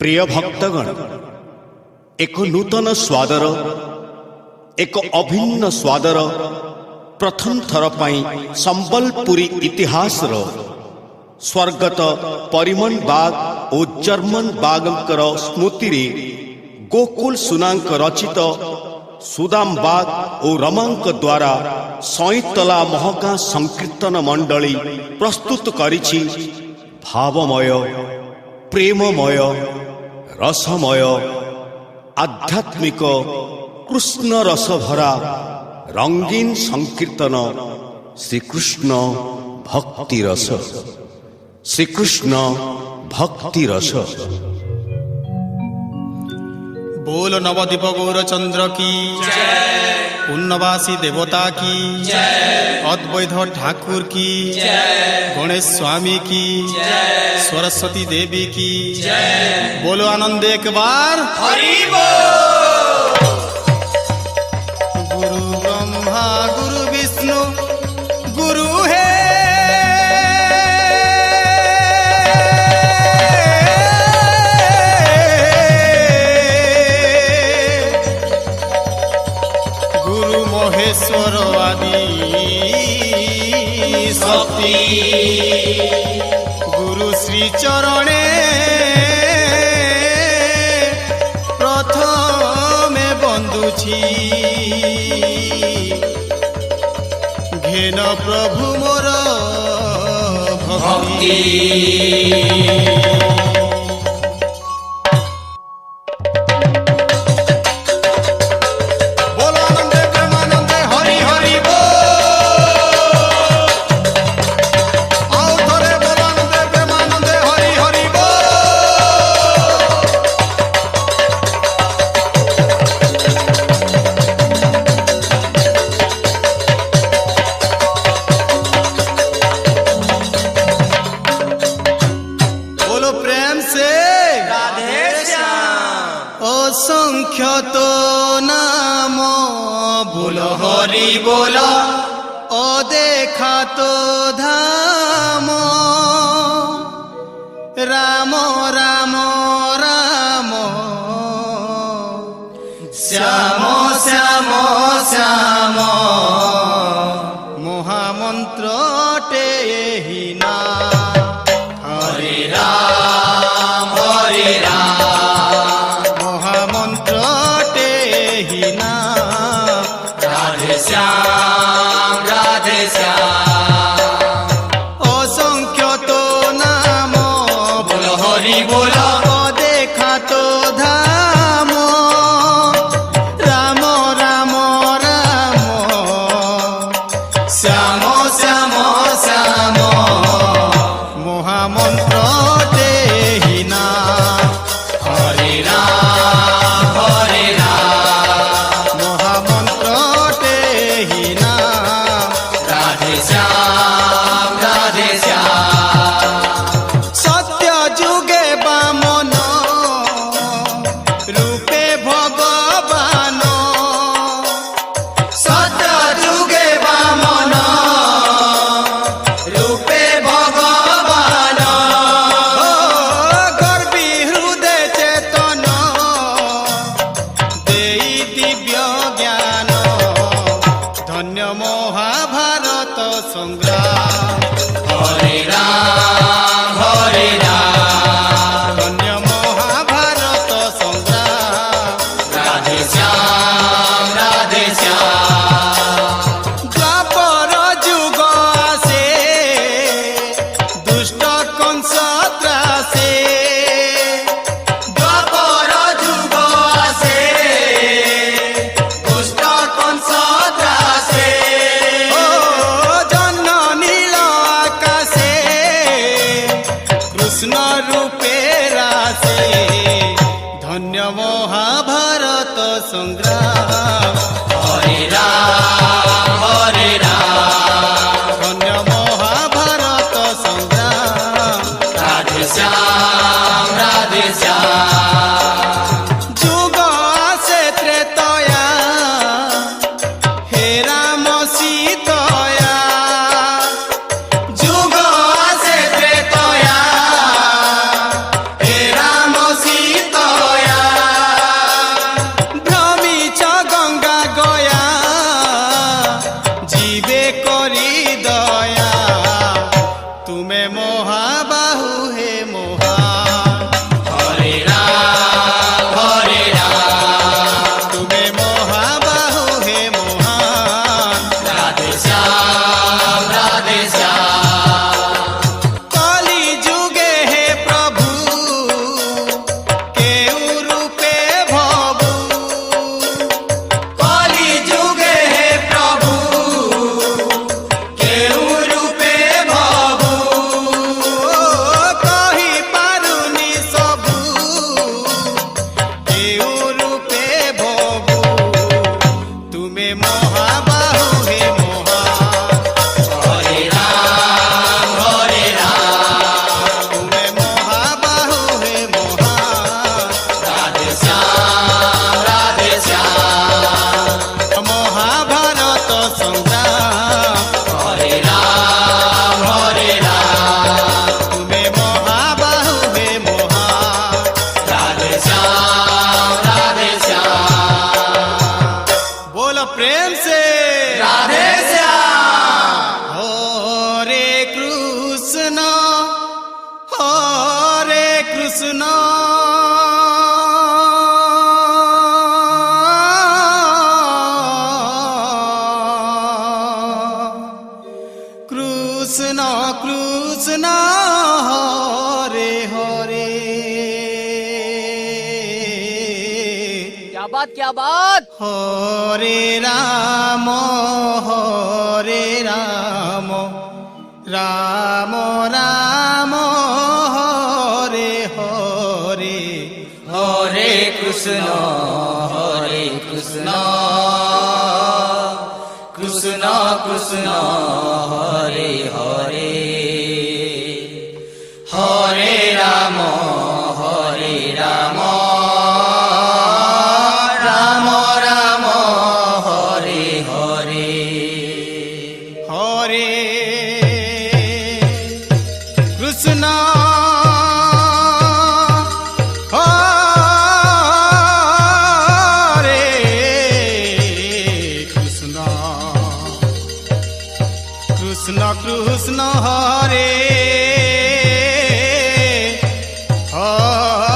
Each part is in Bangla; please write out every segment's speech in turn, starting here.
प्रिय भक्तगण, एक नूतन स्वादर एक अभिन्न स्वादर प्रथम थर पाई संबलपुरी इतिहास स्वर्गत परिमल बाग और जर्मन बागंकर स्मृति रे गोकुल सुनांक रचित सुदाम बाग और रमांक द्वारा सईतला महका संकीर्तन मंडली प्रस्तुत करिछि भावमय प्रेममय रसमय आध्यात्मिक कृष्ण रस भरा रंगीन संकीर्तन श्रीकृष्ण भक्ति रस। श्रीकृष्ण भक्ति रस। बोल नवदीप गौरचंद्र की जय, पुण्यवासी देवता की जय, अद्वैत ठाकुर की जय, गणेश स्वामी की जय, सरस्वती देवी की जय। बोलो आनंद एक बार हरि बोल। गुरु ब्रह्मा गुरु विष्णु गुरु है महेश्वर आदि शक्ति गुरु श्री चरणे प्रथमे बंदुछि घेन प्रभु मोर भक्ति। असंख्य तो नाम बोलो हरि बोलो, अदेखा तो धाम राम राम राम श्याम श्याम श्याम महामंत्र टेहि ना हरे राम हरे राम श्याम राधे श्याम। असंख्य तो नाम बोलो हरि बोलो, देखा तो धाम राम राम राम श्याम श्याम श्याम महामंत्र देहि ना हरे राम हरे राम महामंत्र श्याम राधे श्याम। सत्य जुगे बामन रूपे भगवान, सत्य जुगे बामन रूपे भगवान गर्भी हृदय चेतन देई दिव्य ज्ञान धन्य महाभारत संग्राम हरे राम धन्य महाभारत संग्राम राधे श्याम राधे श्याम। द्वापर जुग आसे दुष्ट कंस त्रासे, द्वापर जुग आसे दुष्ट कंस त्रासे कृष्ण रूपे रासे धन्य महाभारत संग्राम हरे राम धन्य महाभारत संग्राम राधे श्याम राधे श्याम। जुग आसे त्रेतया हे राम सीतया, जुग आसे त्रेतया हे राम सीतया কৃষ্ণ কৃষ্ণ কৃষ্ণ হরে হরে क्या बात হরে রাম রাম রাম হরে হরে हरे कृष्ण कृष्ण कृष्ण हरे हरे हरे राम राम राम हरे हरे হরে কৃষ্ণ হরে কৃষ্ণ কৃষ্ণ কৃষ্ণ হরে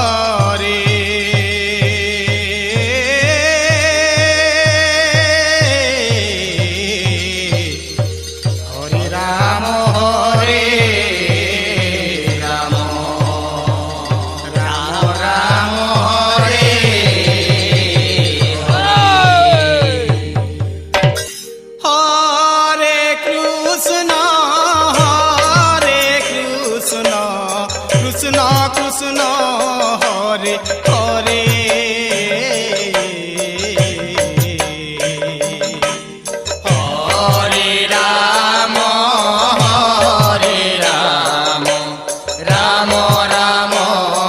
হরে হরে রাম হরে রাম রাম রাম হরে হরে কৃষ্ণ কৃষ্ণ কৃষ্ণ হরে হরে हरे राम राम राम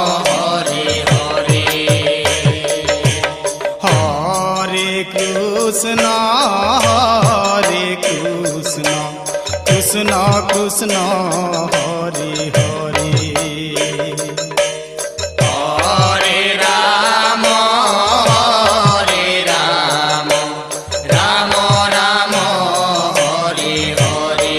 हरे हरे হরে কৃষ্ণ কৃষ্ণ কৃষ্ণ হরে হরে हरे राम राम राम राम हरे हरे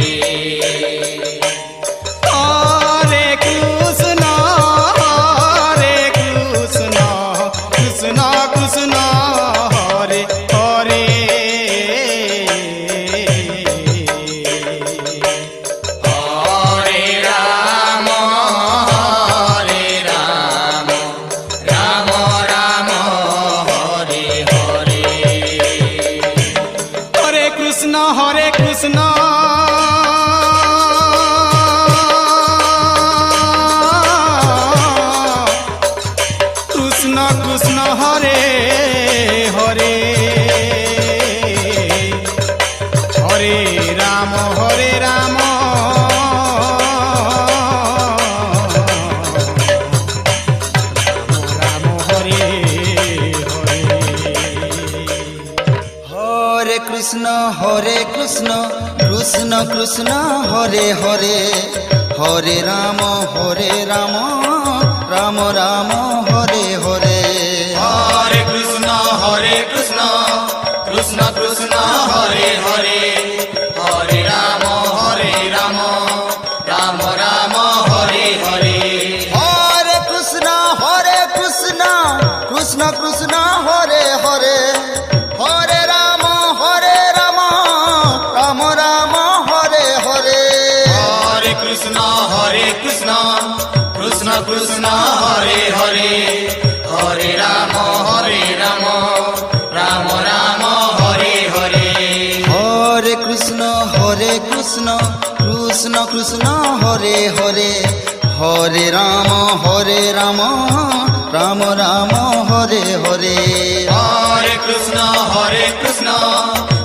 হরে কৃষ্ণ কৃষ্ণ কৃষ্ণ হরে হরে हरे राम राम राम हरे हरे হরে কৃষ্ণ কৃষ্ণ কৃষ্ণ হরে হরে হরে রাম রাম হরে হরে হরে কৃষ্ণ কৃষ্ণ কৃষ্ণ হরে হরে হরে রাম রাম রাম হরে হরে हरे कृष्ण कृष्ण कृष्ण हरे हरे हरे राम राम राम राम हरे हरे হরে কৃষ্ণ কৃষ্ণ কৃষ্ণ হরে হরে হরে রাম রাম রাম হরে হরে हरे कृष्ण कृष्ण कृष्ण हरे हरे हरे राम राम राम हरे हरे হরে কৃষ্ণ কৃষ্ণ কৃষ্ণ হরে হরে হরে রাম রাম রাম হরে হরে हरे कृष्ण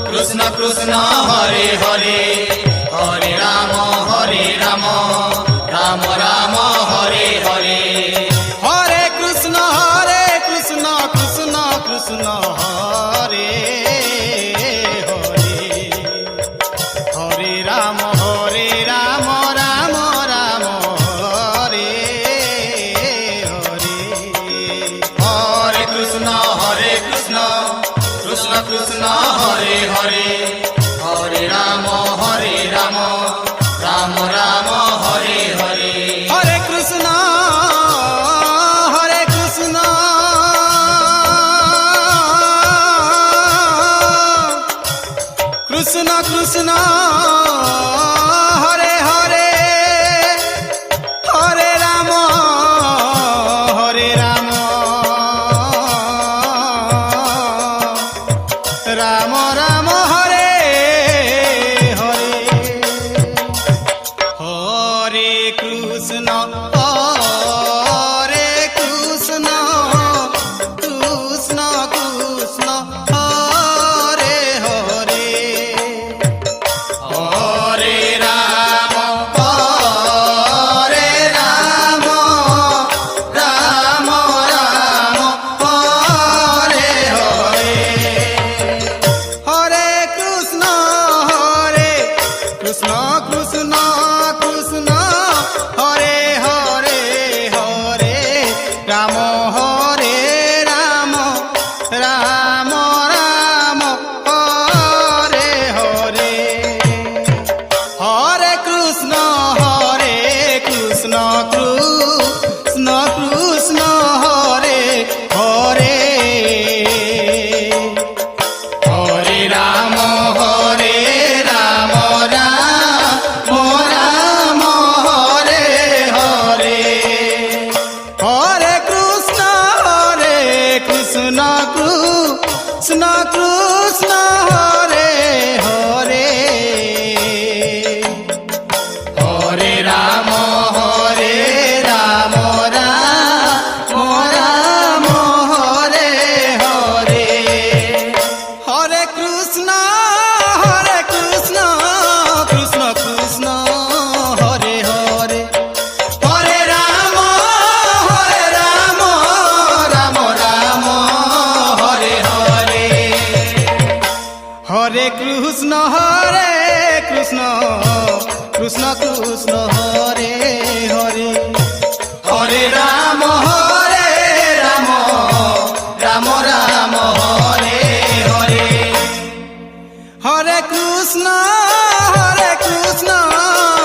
कृष्ण कृष्ण हरे हरे हरे राम राम राम हरे हरे হরে কৃষ্ণ কৃষ্ণ কৃষ্ণ হরে হরে হরে রাম রাম রাম হরে হরে हरे कृष्ण कृष्ण हरे हरे हरे राम राम राम राम हरे हरे হরে কৃষ্ণ কৃষ্ণ হরে হরে হরে রাম রাম রাম হরে হরে হরে কৃষ্ণ কৃষ্ণ কৃষ্ণ কৃষ্ণ হরে হরে হরে রাম রাম রাম হরে হরে হরে কৃষ্ণ কৃষ্ণ কৃষ্ণ হরে হরে হরে রাম হরে রাম রাম রাম হরে হরে হরে কৃষ্ণ কৃষ্ণ কৃষ্ণ হরে হরে হরে রাম রাম রাম হরে হরে হরে কৃষ্ণ কৃষ্ণ কৃষ্ণ হরে হরে হরে রাম রাম রাম হরে হরে হরে কৃষ্ণ কৃষ্ণ কৃষ্ণ হরে হরে হরে রাম রাম রাম হরে হরে হরে কৃষ্ণ কৃষ্ণ কৃষ্ণ হরে হরে হরে রাম রাম রাম হরে হরে হরে কৃষ্ণ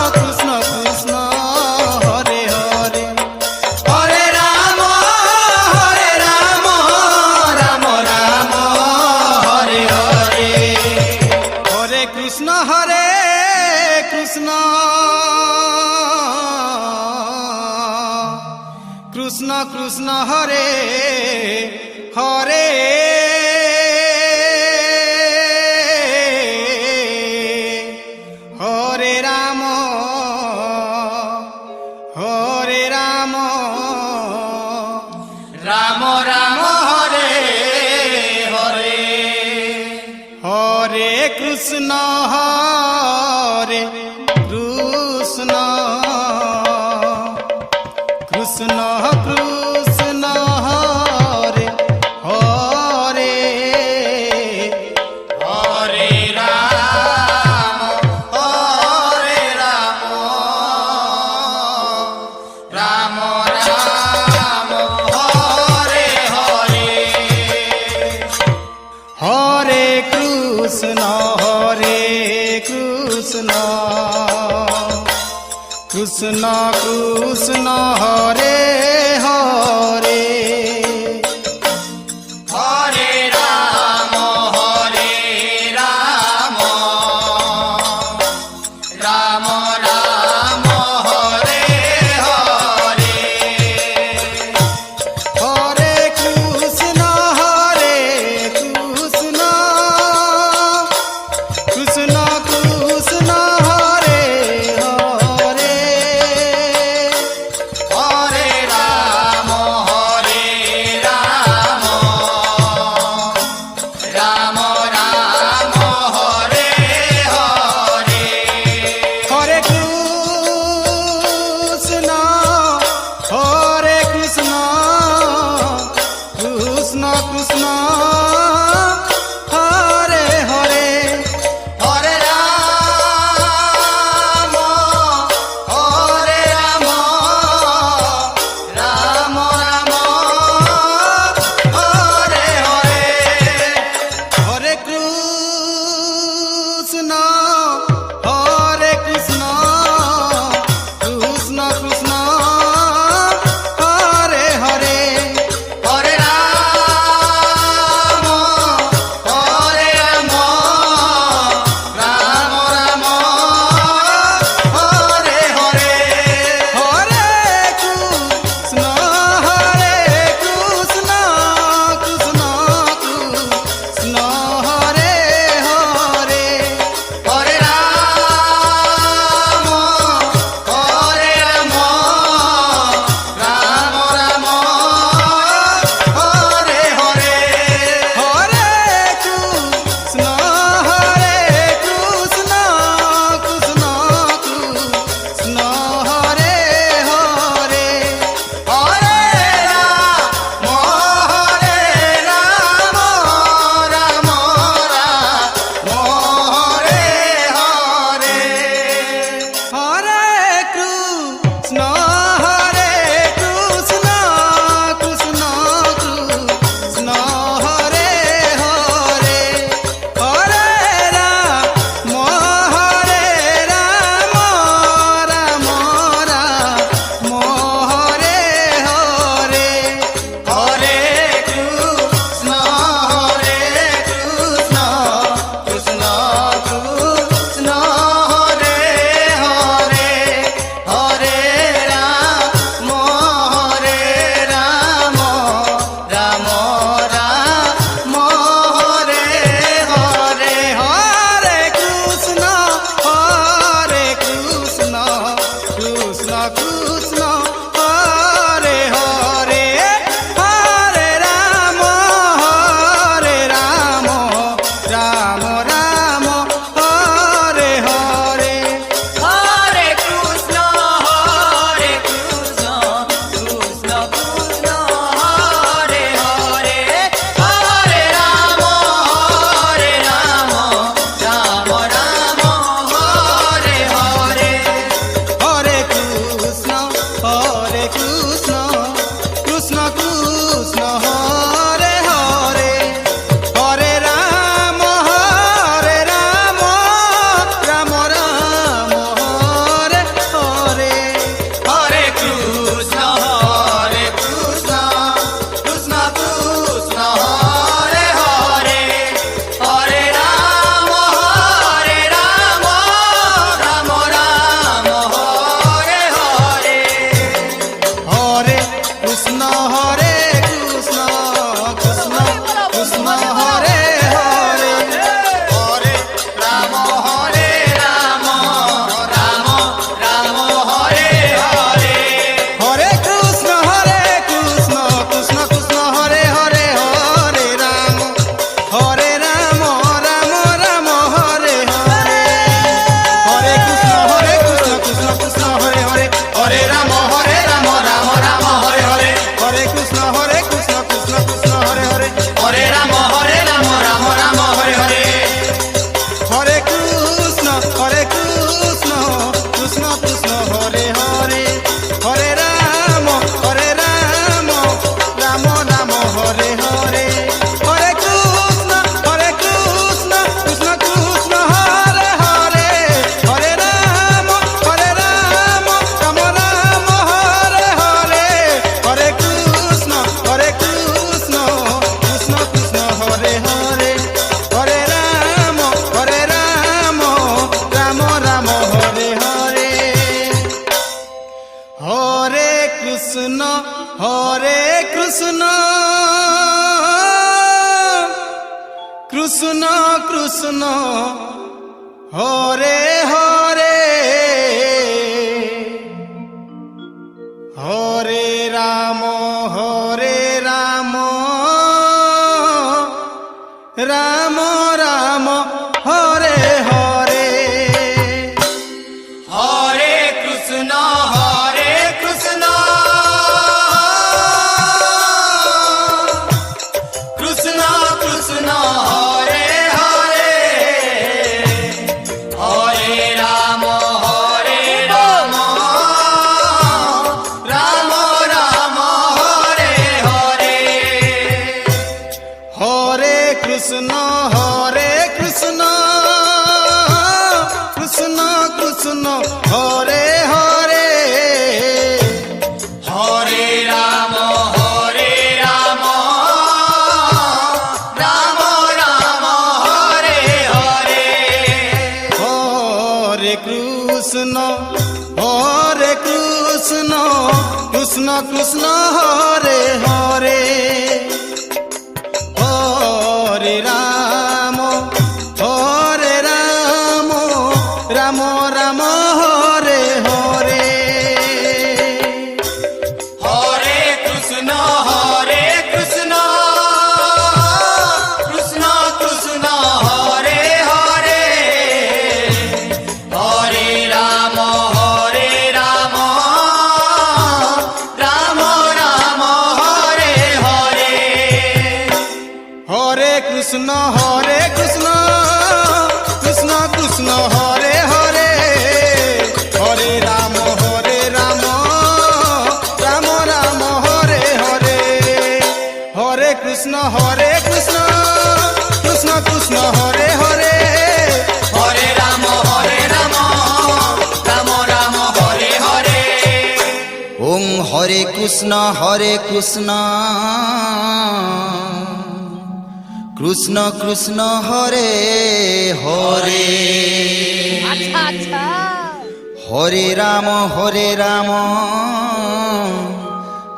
কৃষ্ণ কৃষ্ণ হরে হরে হরে রাম রাম রাম হরে হরে হরে কৃষ্ণ কৃষ্ণ কৃষ্ণ হরে হরে হরে রাম রাম রাম হরে হরে হরে কৃষ্ণ কৃষ্ণ কৃষ্ণ কৃষ্ণ হরে হরে হরে রাম রাম রাম হরে হরে হরে কৃষ্ণ কৃষ্ণ কৃষ্ণ হরে হরে হরে রাম রাম রাম হরে হরে হরে কৃষ্ণ কৃষ্ণ কৃষ্ণ হরে হরে হরে কৃষ্ণ হরে কৃষ্ণ কৃষ্ণ কৃষ্ণ হরে হরে হরে রাম রাম রাম হরে হরে হরে কৃষ্ণ কৃষ্ণ কৃষ্ণ হরে হরে হরে রাম রাম রাম হরে হরে হরে কৃষ্ণ কৃষ্ণ কৃষ্ণ হরে হরে হরে রাম রাম রাম হরে হরে হরে কৃষ্ণ কৃষ্ণ কৃষ্ণ হরে হরে হরে রাম রাম রাম হরে হরে হরে কৃষ্ণ কৃষ্ণ কৃষ্ণ হরে হরে হরে রাম রাম রাম হরে হরে হরে কৃষ্ণ কৃষ্ণ কৃষ্ণ হরে হরে হরে রাম রাম রাম হরে হরে হরে কৃষ্ণ কৃষ্ণ কৃষ্ণ হরে হরে হরে রাম রাম রাম হরে হরে হরে কৃষ্ণ কৃষ্ণ কৃষ্ণ হরে হরে হরে রাম রাম রাম হরে হরে হরে কৃষ্ণ কৃষ্ণ কৃষ্ণ হরে হরে হরে রাম রাম রাম হরে হরে হরে কৃষ্ণ কৃষ্ণ কৃষ্ণ হরে হরে হরে রাম রাম রাম হরে হরে হরে কৃষ্ণ কৃষ্ণ কৃষ্ণ হরে হরে হরে রাম রাম রাম হরে হরে হরে কৃষ্ণ কৃষ্ণ কৃষ্ণ হরে হরে হরে রাম রাম রাম হরে হরে হরে কৃষ্ণ কৃষ্ণ কৃষ্ণ হরে হরে হরে রাম রাম রাম হরে হরে হরে কৃষ্ণ কৃষ্ণ কৃষ্ণ হরে হরে হরে রাম রাম রাম হরে হরে ওং হরে কৃষ্ণ কৃষ্ণ কৃষ্ণ হরে হরে আচ্ছা আচ্ছা হরে রাম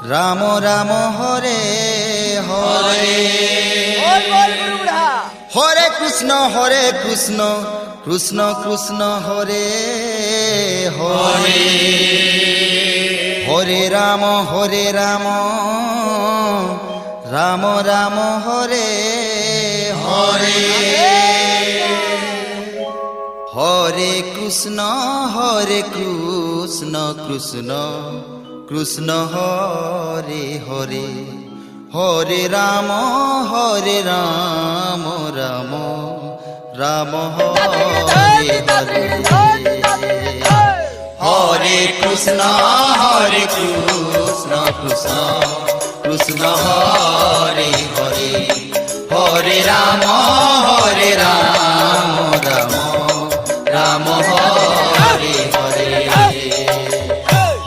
রাম রাম হরে হরে বল বল গুরু বুড়া হরে কৃষ্ণ কৃষ্ণ কৃষ্ণ হরে হরে হরে রাম রাম রাম হরে হরে হরে কৃষ্ণ কৃষ্ণ কৃষ্ণ হরে হরে হরে রাম রাম রাম হরে হরে হরে কৃষ্ণ কৃষ্ণ কৃষ্ণ হরে হরে হরে রাম রাম রাম হরে হরে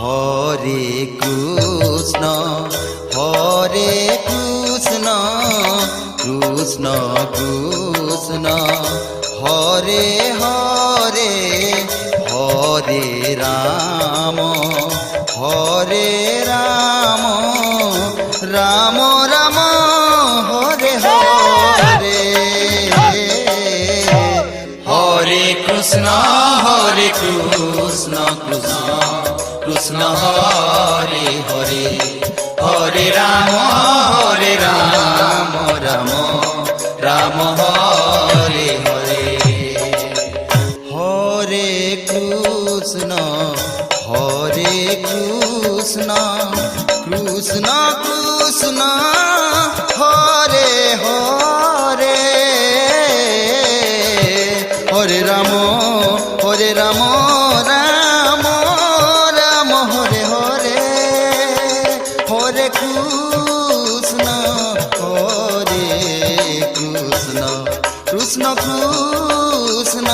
হরে কৃষ্ণ কৃষ্ণ কৃষ্ণ হরে হরে হরে রাম রাম রাম হরে হরে হরে কৃষ্ণ কৃষ্ণ কৃষ্ণ হরে হরে হরে রাম রাম রাম হরে হরে হরে কৃষ্ণ কৃষ্ণ কৃষ্ণ হরে হরে হরে রাম রাম রাম হরে হরে হরে কৃষ্ণ কৃষ্ণ কৃষ্ণ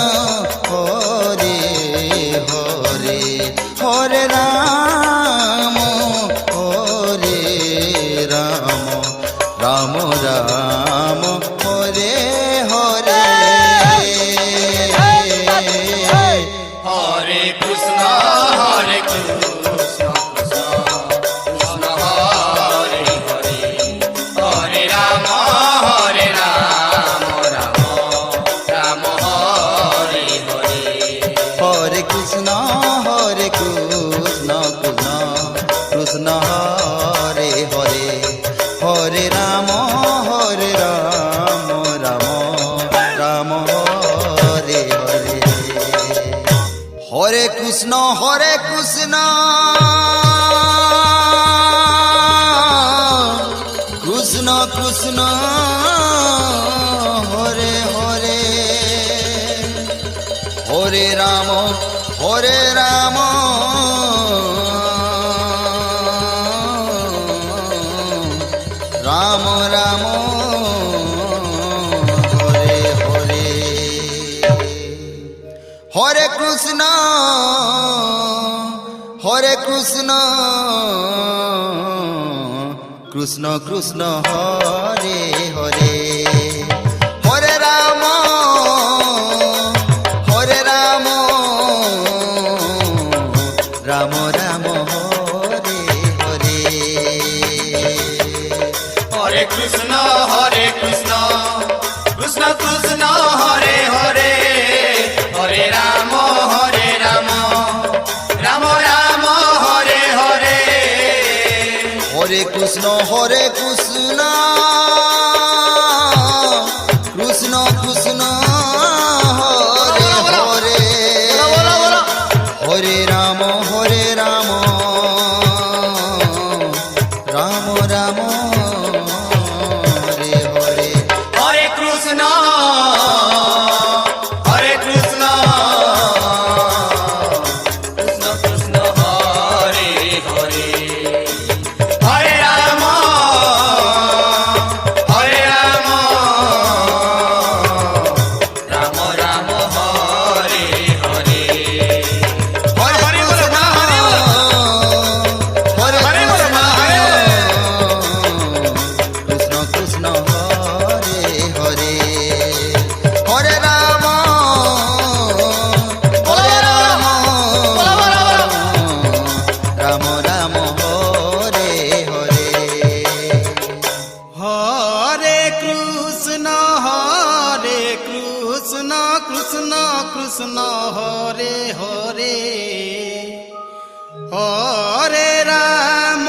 হরে হরে হরে রাম রাম রাম হরে হরে হরে কৃষ্ণ কৃষ্ণ কৃষ্ণ হরে হরে হরে রাম রাম রাম হরে হরে হরে কৃষ্ণ কৃষ্ণ কৃষ্ণ হরে হরে হরে রাম রাম রাম হরে হরে হরে কৃষ্ণ কৃষ্ণ কৃষ্ণ হরে হরে হরে রাম রাম রাম হরে হরে হরে কৃষ্ণ কৃষ্ণ কৃষ্ণ হরে হরে হরে রাম রাম রাম হরে হরে হরে কৃষ্ণ কৃষ্ণ কৃষ্ণ হরে হরে হরে রাম রাম রাম হরে হরে হরে কৃষ্ণ কৃষ্ণ কৃষ্ণ হরে হরে হরে রাম রাম রাম হরে হরে হরে কৃষ্ণ কৃষ্ণ কৃষ্ণ হরে হরে হরে রাম রাম রাম হরে হরে হরে কৃষ্ণ কৃষ্ণ কৃষ্ণ হরে হরে হরে রাম রাম রাম হরে হরে হরে কৃষ্ণ কৃষ্ণ কৃষ্ণ হরে হরে হরে রাম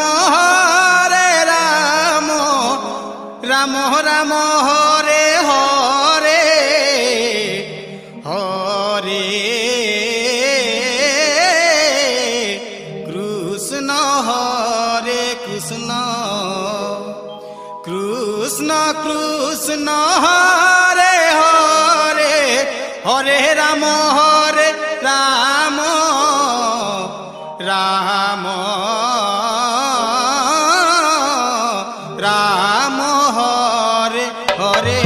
রাম রাম হরে হরে হরে কৃষ্ণ কৃষ্ণ কৃষ্ণ হরে হরে হরে রাম রাম রাম হরে হরে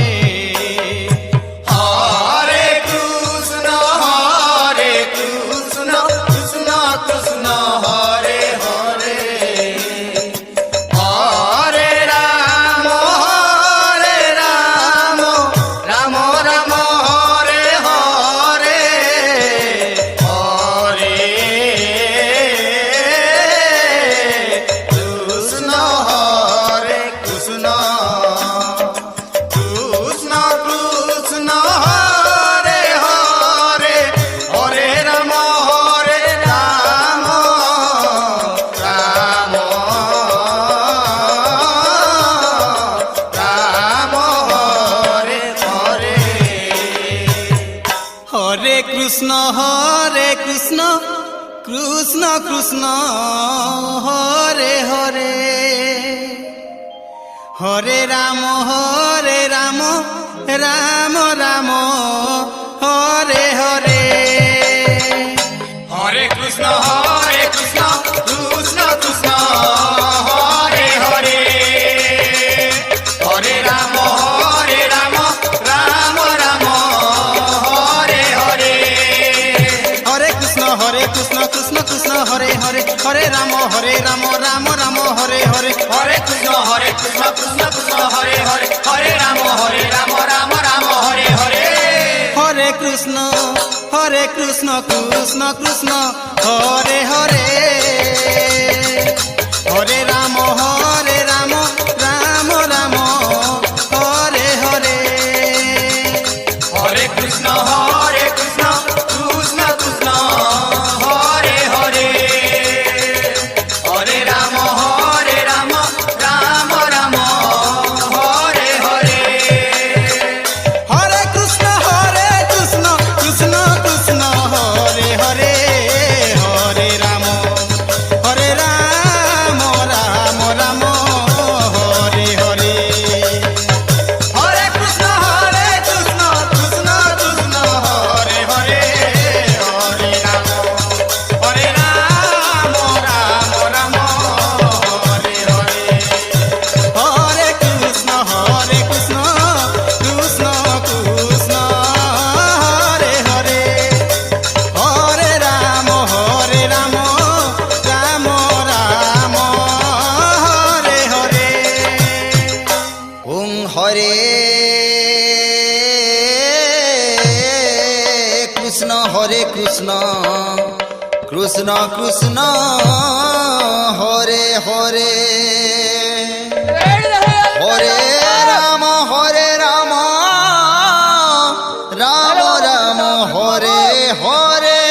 হরে কৃষ্ণ কৃষ্ণ কৃষ্ণ হরে হরে হরে রাম রাম রাম হরে হরে হরে কৃষ্ণ হরে কৃষ্ণ কৃষ্ণ কৃষ্ণ হরে হরে হরে রাম রাম রাম হরে হরে হরে কৃষ্ণ কৃষ্ণ কৃষ্ণ হরে হরে হরে রাম রাম রাম হরে হরে হরে কৃষ্ণ কৃষ্ণ কৃষ্ণ হরে হরে হরে রাম রাম রাম হরে হরে হরে কৃষ্ণ কৃষ্ণ কৃষ্ণ হরে হরে হরে রাম রাম রাম হরে হরে হরে কৃষ্ণ কৃষ্ণ কৃষ্ণ হরে হরে হরে রাম রাম রাম হরে হরে হরে কৃষ্ণ কৃষ্ণ কৃষ্ণ হরে হরে হরে রাম রাম রাম হরে হরে হরে কৃষ্ণ কৃষ্ণ কৃষ্ণ হরে হরে হরে রাম রাম রাম হরে হরে হরে কৃষ্ণ কৃষ্ণ কৃষ্ণ হরে হরে হরে রাম রাম হরে হরে হরে কৃষ্ণ কৃষ্ণ কৃষ্ণ হরে হরে হরে রাম রাম রাম হরে হরে ওং হরে কৃষ্ণ কৃষ্ণ কৃষ্ণ হরে হরে হরে রাম রাম রাম হরে হরে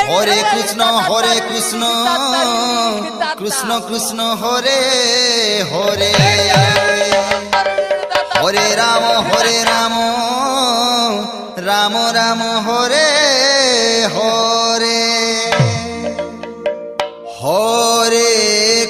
হরে কৃষ্ণ কৃষ্ণ কৃষ্ণ হরে হরে হরে রাম রাম রাম হরে হরে হরে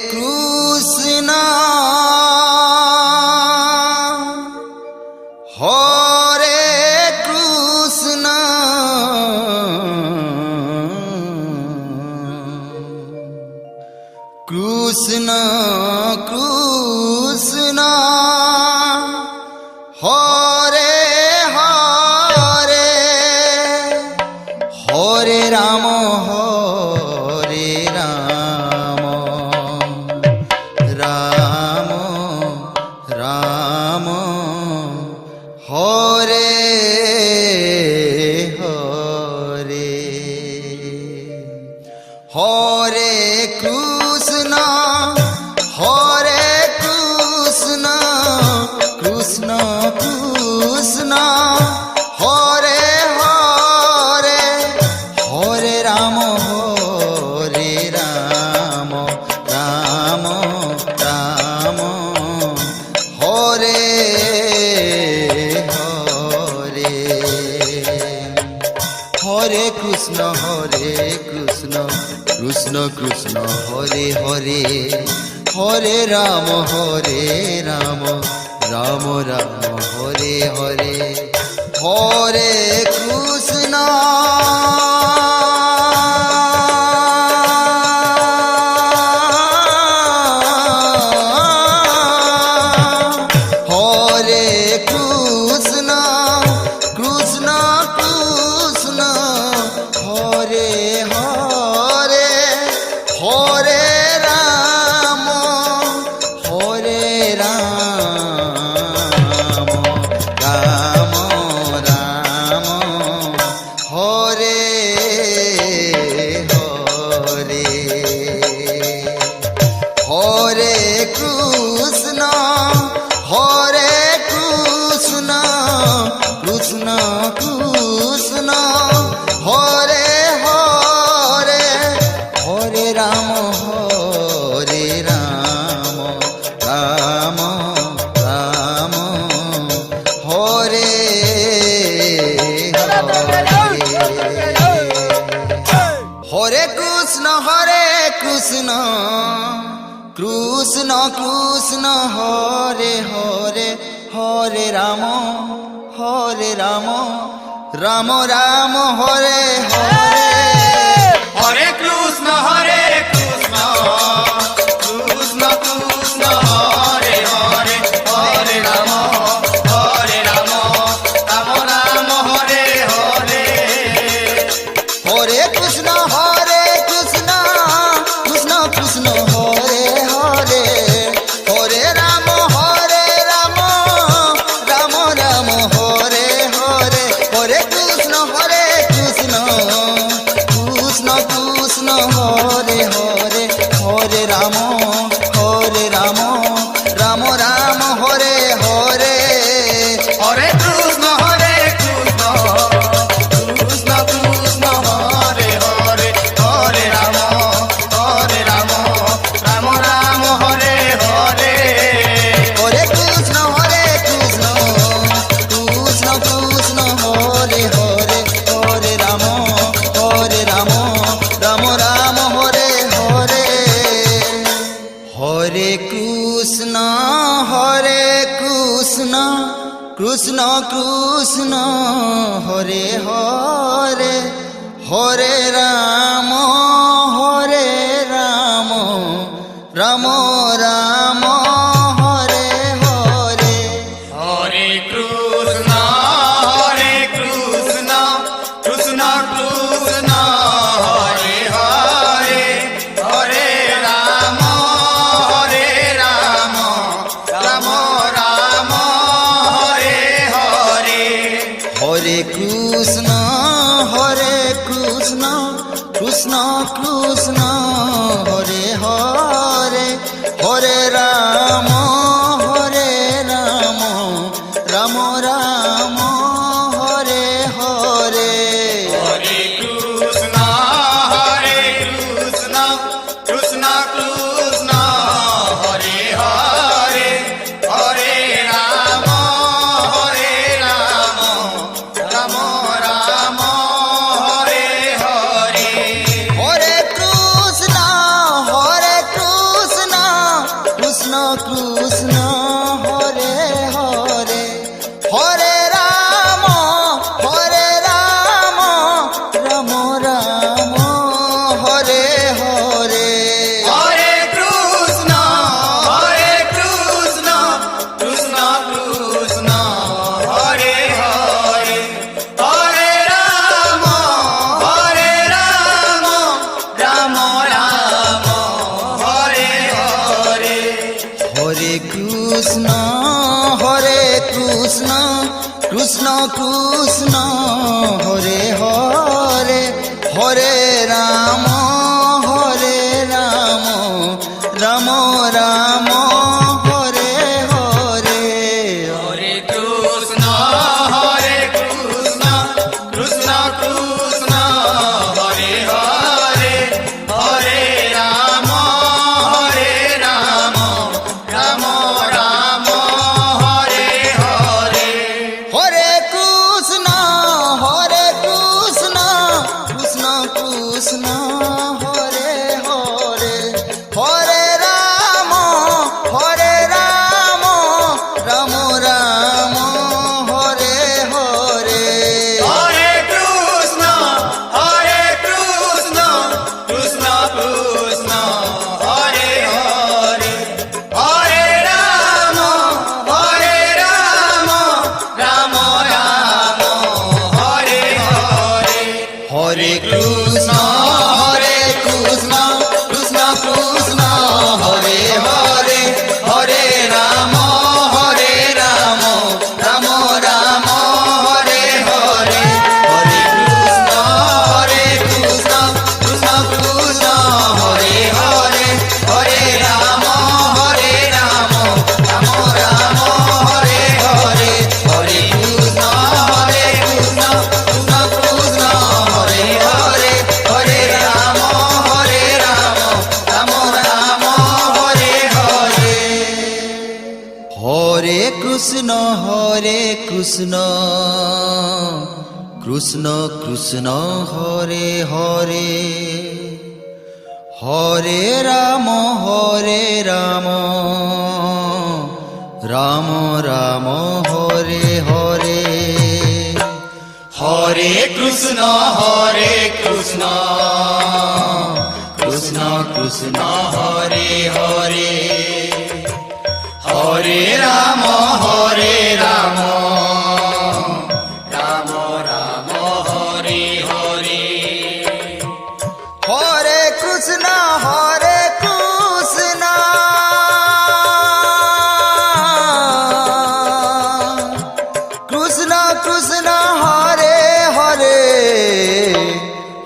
কৃষ্ণ হরে কৃষ্ণ কৃষ্ণ কৃষ্ণ হরে হরে হরে রাম রাম রাম হরে হরে হরে কৃষ্ণ কৃষ্ণ কৃষ্ণ হরে হরে হরে রাম রাম রাম হরে হরে হরে কৃষ্ণ কৃষ্ণ কৃষ্ণ হরে হরে হরে রাম রাম রাম হরে হরে হরে কৃষ্ণ হরে কৃষ্ণ কৃষ্ণ কৃষ্ণ হরে হরে হরে রাম রাম রাম হরে হরে হরে কৃষ্ণ কৃষ্ণ কৃষ্ণ হরে হরে হরে রাম রাম রাম হরে কৃষ্ণ কৃষ্ণ কৃষ্ণ হরে হরে হরে রাম রাম রাম হরে হরে হরে কৃষ্ণ কৃষ্ণ কৃষ্ণ কৃষ্ণ হরে হরে হরে রাম রাম রাম হরে হরে হরে কৃষ্ণ কৃষ্ণ কৃষ্ণ হরে হরে হরে রাম রাম রাম হরে হরে হরে কৃষ্ণ কৃষ্ণ কৃষ্ণ কৃষ্ণ হরে হরে হরে রাম রাম রাম হরে হরে হরে কৃষ্ণ কৃষ্ণ কৃষ্ণ কৃষ্ণ হরে হরে হরে রাম রাম রাম হরে হরে হরে কৃষ্ণ কৃষ্ণ কৃষ্ণ কৃষ্ণ হরে হরে হরে রাম রাম রাম হরে হরে হরে কৃষ্ণ কৃষ্ণ কৃষ্ণ হরে হরে হরে রাম রাম রাম হরে হরে হরে কৃষ্ণ কৃষ্ণ কৃষ্ণ কৃষ্ণ হরে হরে হরে রাম রাম রাম হরে হরে হরে কৃষ্ণ কৃষ্ণ কৃষ্ণ হরে হরে হরে রাম রাম হরে হরে হরে কৃষ্ণ কৃষ্ণ কৃষ্ণ কৃষ্ণ হরে হরে হরে রাম রাম রাম হরে হরে হরে কৃষ্ণ কৃষ্ণ কৃষ্ণ হরে হরে হরে রাম রাম হরে হরে হরে কৃষ্ণ কৃষ্ণ কৃষ্ণ কৃষ্ণ হরে হরে হরে রাম রাম রাম হরে হরে হরে কৃষ্ণ কৃষ্ণ কৃষ্ণ হরে হরে হরে রাম রাম হরে হরে হরে কৃষ্ণ কৃষ্ণ কৃষ্ণ কৃষ্ণ হরে হরে হরে রাম রাম রাম হরে হরে হরে কৃষ্ণ কৃষ্ণ কৃষ্ণ হরে হরে হরে রাম রাম রাম হরে হরে হরে কৃষ্ণ কৃষ্ণ কৃষ্ণ কৃষ্ণ হরে হরে হরে রাম রাম রাম হরে হরে হরে কৃষ্ণ কৃষ্ণ কৃষ্ণ কৃষ্ণ হরে হরে হরে রাম রাম রাম হরে হরে হরে কৃষ্ণ কৃষ্ণ কৃষ্ণ কৃষ্ণ হরে হরে হরে রাম রাম রাম হরে হরে হরে কৃষ্ণ কৃষ্ণ কৃষ্ণ কৃষ্ণ হরে হরে হরে রাম রাম রাম হরে হরে হরে কৃষ্ণ কৃষ্ণ কৃষ্ণ হরে হরে হরে রাম রাম রাম হরে হরে হরে কৃষ্ণ কৃষ্ণ কৃষ্ণ হরে হরে হরে রাম রাম রাম হরে হরে হরে কৃষ্ণ কৃষ্ণ কৃষ্ণ হরে হরে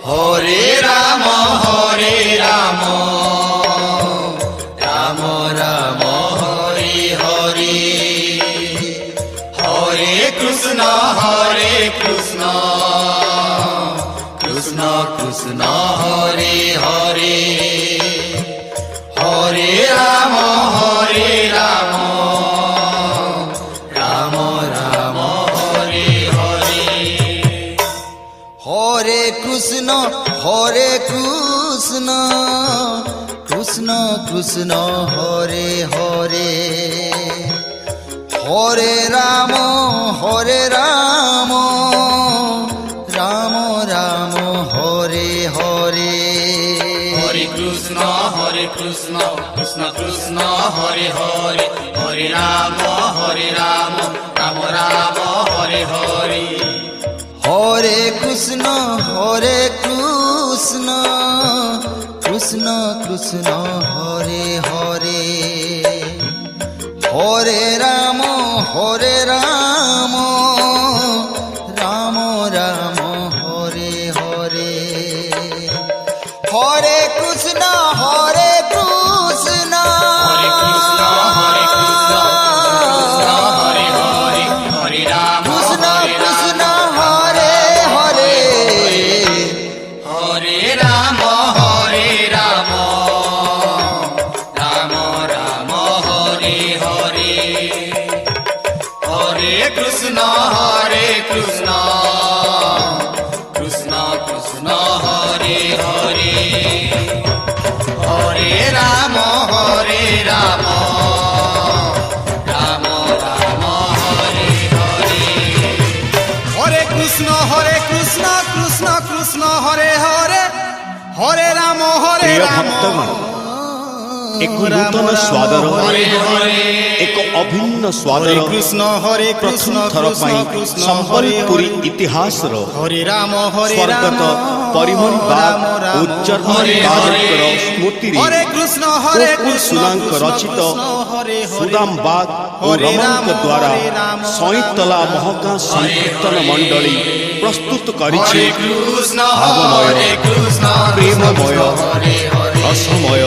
হরে রাম রাম রাম হরে হরে হরে কৃষ্ণ কৃষ্ণ কৃষ্ণ হরে হরে হরে রাম রাম রাম হরে হরে হরে কৃষ্ণ কৃষ্ণ কৃষ্ণ হরে হরে হরে রাম রাম রাম হরে হরে হরে কৃষ্ণ কৃষ্ণ কৃষ্ণ হরে হরে হরে রাম রাম রাম হরে হরে হরে কৃষ্ণ কৃষ্ণ কৃষ্ণ হরে হরে হরে রাম রাম রাম হরে হরে হরে কৃষ্ণ কৃষ্ণ হরে কৃষ্ণ কৃষ্ণ হরে হরে হরে রাম কৃষ্ণ কৃষ্ণ রাম হরে হরে হরে রাম রাম রাম হরে হরে হরে কৃষ্ণ কৃষ্ণ কৃষ্ণ হরে হরে হরে রাম রাম রাম হরে হরে হরে কৃষ্ণ কৃষ্ণ কৃষ্ণ হরে হরে হরে রাম প্রিয় ভক্তগণ ଏକ ନୂତନ ସ୍ୱାଦର ଏକ ଅଭିନ୍ନ ସ୍ୱାଦର কৃষ্ণ হরে কৃষ্ণ ପ୍ରଥମ ଥର ପାଇଁ ସମ୍ବଲପୁରୀ ଇତିହାସର হরে রাম ସ୍ୱର୍ଗତ ପରିମଳ ବାଗ ଓ ଚର୍ମନ ବାଗଙ୍କର ସ୍ମୃତିରେ হরে কৃষ্ণ হরে ଗୋକୁଳ ସୁନାଙ୍କ ରଚିତ ସୁଦାମ ବାଗ ଓ ରମଣଙ୍କ ଦ୍ୱାରା ସଇଁତଲା ମହକା ସଂକୀର୍ତ୍ତନ ମଣ୍ଡଳୀ ପ୍ରସ୍ତୁତ କରିଛି কৃষ্ণ ଭାବମୟ কৃষ্ণ ପ୍ରେମମୟ ରସମୟ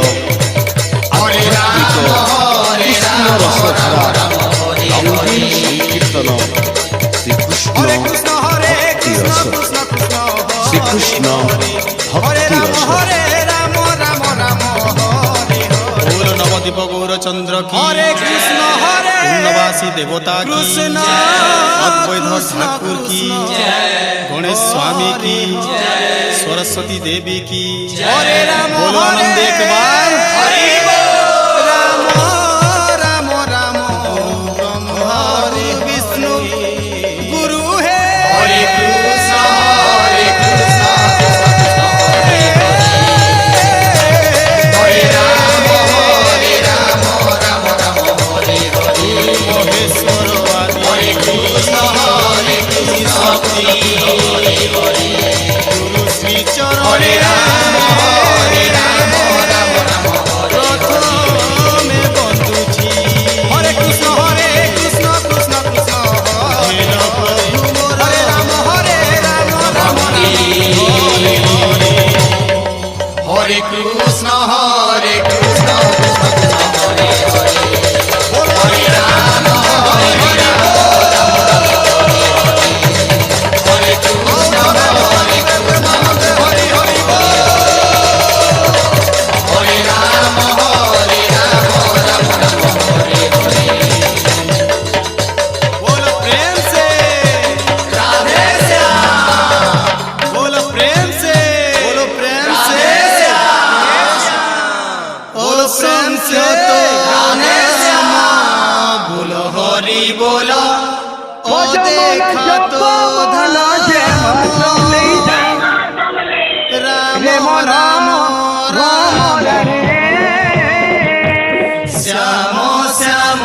ଆଧ୍ୟାତ୍ମିକ କୃଷ୍ଣ ରସଧାରା ରଙ୍ଗୀନ ସଂକୀର୍ତ୍ତନ ଶ୍ରୀକୃଷ୍ଣ ଭକ୍ତି ରସ ଶ୍ରୀକୃଷ୍ଣ ଭକ୍ତି ରସ গৌর নবদ্বীপ গৌরচন্দ্র কি হরে কৃষ্ণ হরে পূর্ণবাসী দেবতা কৃষ্ণ অদ্বৈত ঠাকুর কি গণেশ স্বামী কি সরস্বতী দেবী কি হরে রাম বলো আনন্দ একবার হরে রাম রাম রাম ব্রহ্মা হরে বিষ্ণু গুরু হে হরে কৃষ্ণ কৃষ্ণ হরে রাম রাম হরে হরে মহেশ্বর আদি হরে কৃষ্ণ শক্তি হরে হরে গুরু শ্রী চরণ হরে রাম রাম অসংখ্য তো বলো হরি বলো ও দেখা তো রাম রাম রাম শ্যাম শ্যাম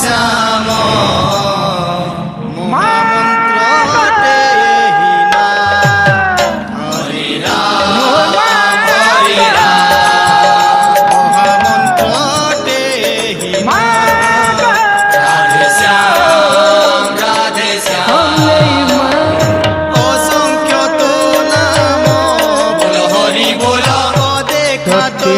শ্যাম মহামন্ত্রতে হীনা হরি রাম হরি রাম মহামন্ত্রতে হীনা রাধে শ্যাম রাধে শ্যাম অসংখ্য তো নাম বলো হরি বলো ও দেখা তো